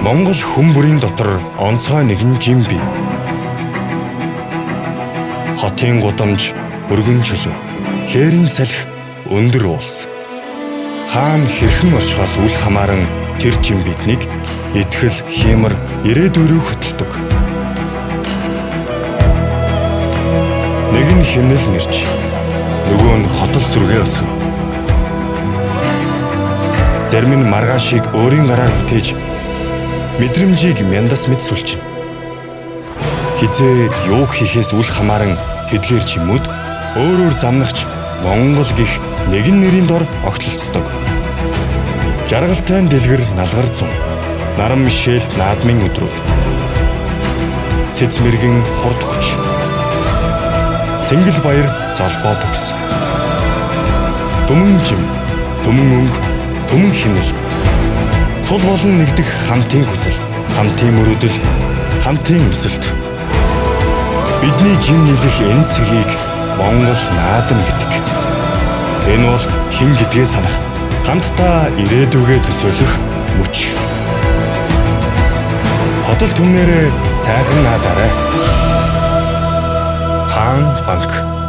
Монгол хүн бүрийн дотор онцгой нэгэн жим бий. Хотын гудамж, өргөн чөлөө, хээрийн салхи, өндөр улс. Хаан хэрхэн оршихоос үл хамааран тэр жим биднийг итгэл, хиймэр, ирээдүй рүү хөтэлдэг. Нэг нь хинэл нэрч, нөгөө нь хотол сүргээ өсгөн. Зарим нь маргаашийг өөрийн гараар бүтээж мэдрэмжийг мяндас мэд сүлжин. Хизээ юуг хийхээс үл хамааран тэдгээр чимүүд өөрөөр замнахч Монгол гих нэгэн нэрийн дор огтлцдог. Жаргалтай дэлгэр налгар зун, наран мишэлт наадмын өдрүүд. Цэц мэргэн хурд хүч. Цэнгэл баяр золбоо төгс. Түмэн жим, түмэн өнгө, түмэн хинэл. Цул болон нэгдэх хамтын хүсэл, хамтын мөрөөдөл, хамтын өсөлт. Бидний жин нийлэх энэ цэгийг Монгол наадам гэдэг. Энэ бол хэн гэдгээ санах, хамтдаа ирээдүгээ төсөөлөх мөч. Хотол түмнэрээ сайхан наадаарай. Хаан банк.